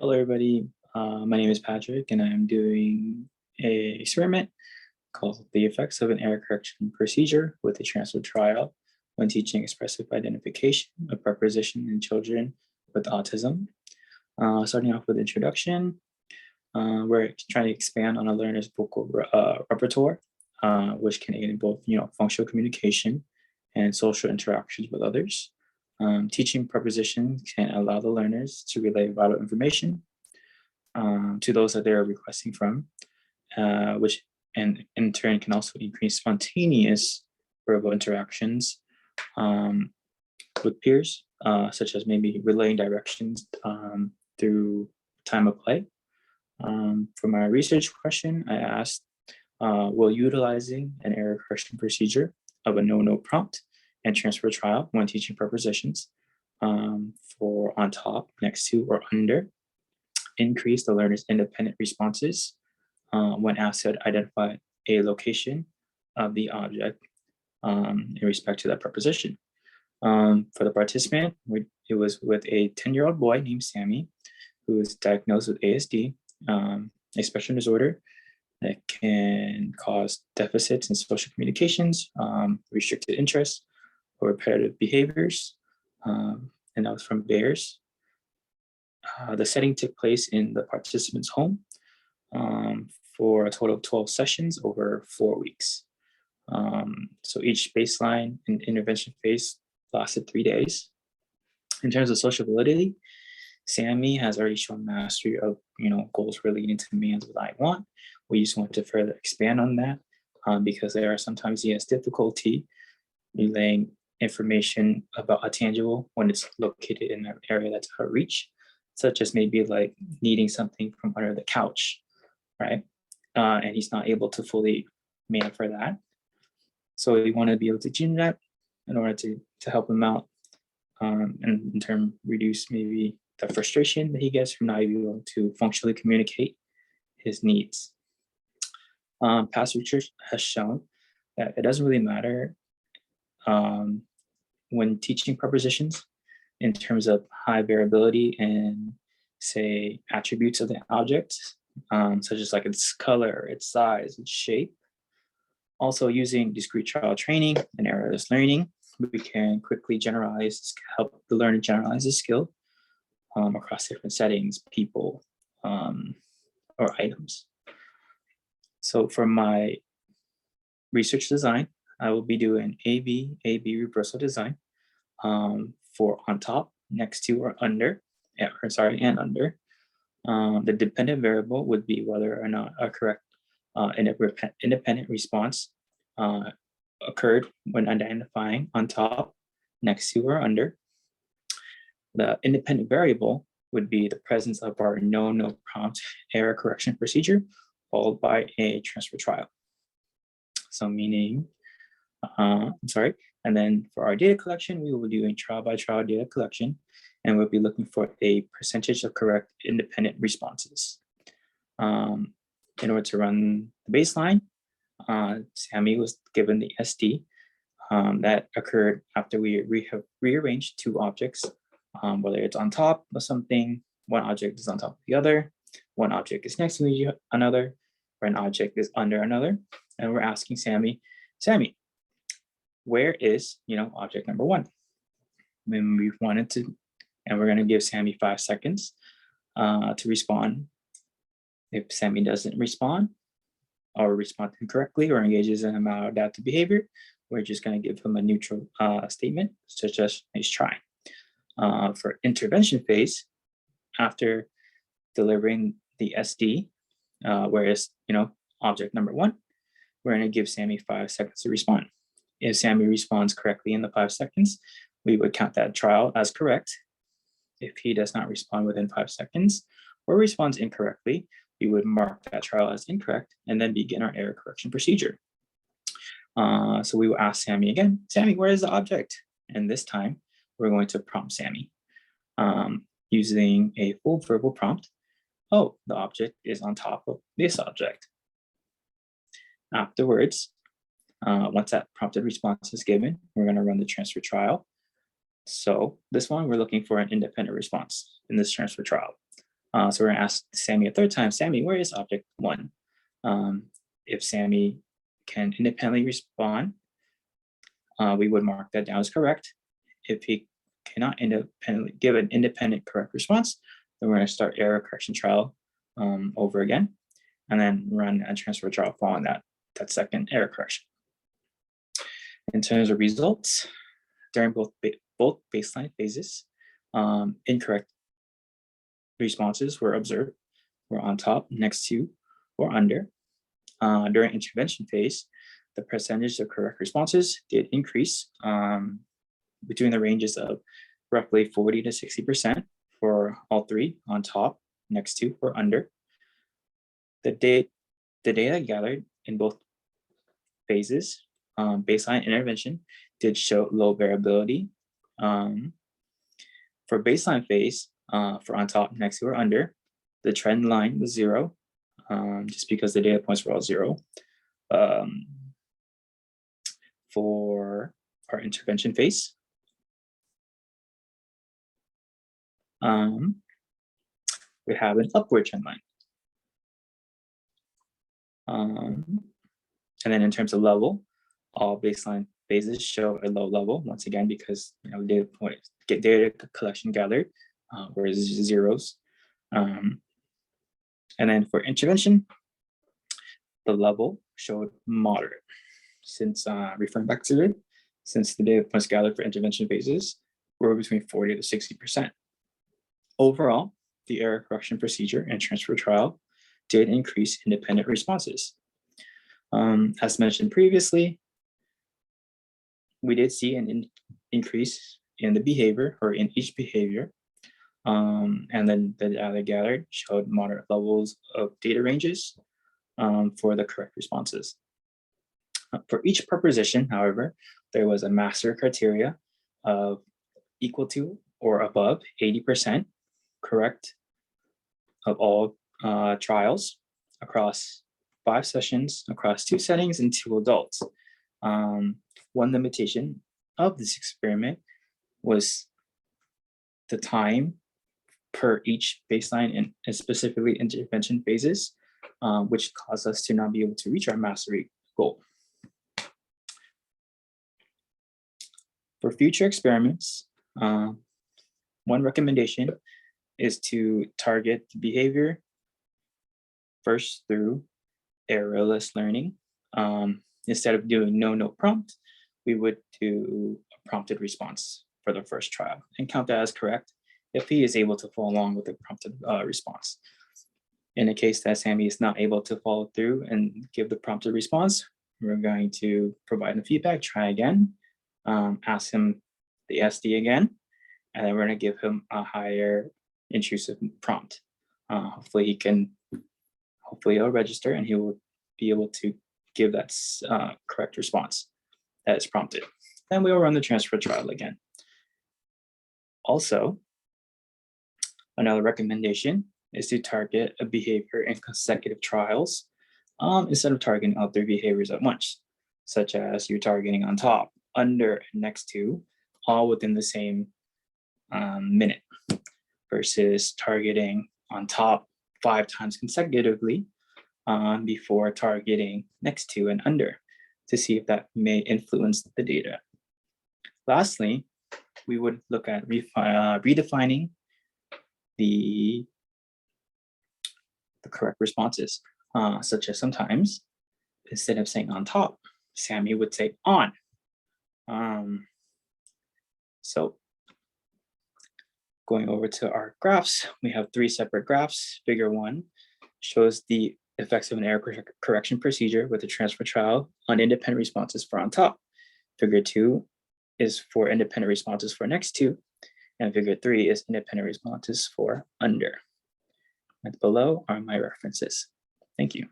Hello, everybody. My name is Patrick, and I'm doing a experiment called the effects of an error correction procedure with a transfer trial when teaching expressive identification of preposition in children with autism. Starting off with introduction, we're trying to expand on a learner's vocal repertoire, which can aid in both, functional communication and social interactions with others. Teaching prepositions can allow the learners to relay vital information to those that they're requesting from, which in turn can also increase spontaneous verbal interactions with peers, such as maybe relaying directions through time of play. For my research question, I asked, will utilizing an error correction procedure of a no-no prompt and transfer trial when teaching prepositions for on top, next to, or under increase the learner's independent responses when asked to identify a location of the object in respect to that preposition. For the participant, it was with a 10-year-old boy named Sammy, who was diagnosed with ASD, a special disorder that can cause deficits in social communications, restricted interests, or repetitive behaviors, and that was from Bears. The setting took place in the participant's home for a total of 12 sessions over 4 weeks. So each baseline and intervention phase lasted 3 days. In terms of social validity, Sammy has already shown mastery of goals relating to demands what I want. We just want to further expand on that because there are sometimes he has difficulty relaying information about a tangible when it's located in an area that's out of reach, such as maybe like needing something from under the couch, right? And he's not able to fully man for that. So we want to be able to change that in order to help him out and in turn reduce maybe the frustration that he gets from not being able to functionally communicate his needs. Past research has shown that it doesn't really matter when teaching prepositions in terms of high variability and say attributes of the object, such as like its color, its size, its shape. Also using discrete trial training and errorless learning, we can quickly help the learner generalize the skill across different settings, people, or items. So for my research design, I will be doing AB reversal design for on top, next to, or under, and under. The dependent variable would be whether or not a correct independent response occurred when identifying on top, next to, or under. The independent variable would be the presence of our no prompt error correction procedure, followed by a transfer trial. So meaning, and then for our data collection, we will be doing trial by trial data collection, and we'll be looking for a percentage of correct independent responses. In order to run the baseline, Sammy was given the SD that occurred after we have rearranged 2 objects, whether it's on top of something, one object is on top of the other, one object is next to another, or an object is under another. And we're asking Sammy, where is, object number 1? When we wanted to, and we're going to give Sammy 5 seconds to respond. If Sammy doesn't respond or respond incorrectly or engages in a maladaptive behavior, we're just going to give him a neutral statement, such as nice try. For intervention phase, after delivering the SD, whereas, object number 1, we're going to give Sammy 5 seconds to respond. If Sammy responds correctly in the 5 seconds, we would count that trial as correct. If he does not respond within 5 seconds or responds incorrectly, we would mark that trial as incorrect and then begin our error correction procedure. So we will ask Sammy again, Sammy, where is the object? And this time we're going to prompt Sammy using a full verbal prompt. Oh, the object is on top of this object. Afterwards, once that prompted response is given, we're going to run the transfer trial. So this one, we're looking for an independent response in this transfer trial. So we're gonna ask Sammy a third time, Sammy, where is object 1? If Sammy can independently respond, we would mark that down as correct. If he cannot independently give an independent correct response, then we're gonna start error correction trial over again, and then run a transfer trial following that second error correction. In terms of results, during both baseline phases, incorrect responses were observed, were on top, next to, or under. During intervention phase, the percentage of correct responses did increase between the ranges of roughly 40 to 60% for all three, on top, next to, or under. The data gathered in both phases, baseline intervention, did show low variability. For baseline phase, for on top, next to, or under, the trend line was 0, just because the data points were all 0. For our intervention phase, we have an upward trend line. And then in terms of level, all baseline phases show a low level, once again, because data collection gathered were zeros. And then for intervention, the level showed moderate. Since referring back to it, since the data points gathered for intervention phases were between 40 to 60%. Overall, the error correction procedure and transfer trial did increase independent responses. As mentioned previously, we did see an increase in the behavior, or in each behavior, and then the data gathered showed moderate levels of data ranges for the correct responses. For each proposition, however, there was a master criteria of equal to or above 80% correct of all trials across 5 sessions, across 2 settings and 2 adults. One limitation of this experiment was the time per each baseline and specifically intervention phases, which caused us to not be able to reach our mastery goal. For future experiments, one recommendation is to target the behavior first through errorless learning. Instead of doing no prompt, we would do a prompted response for the first trial and count that as correct if he is able to follow along with the prompted response. In the case that Sammy is not able to follow through and give the prompted response, we're going to provide him feedback, try again, ask him the SD again, and then we're going to give him a higher intrusive prompt. Hopefully he'll register and he will be able to give that correct response that is prompted. Then we will run the transfer trial again. Also, another recommendation is to target a behavior in consecutive trials instead of targeting all 3 behaviors at once, such as you're targeting on top, under, and next to, all within the same minute, versus targeting on top 5 times consecutively before targeting next to and under, to see if that may influence the data. Lastly, we would look at redefining the correct responses, such as sometimes instead of saying on top, Sammy would say on. So going over to our graphs, we have 3 separate graphs. Figure 1 shows the effects of an error correction procedure with a transfer trial on independent responses for on top. Figure 2 is for independent responses for next to, and figure 3 is independent responses for under. And below are my references. Thank you.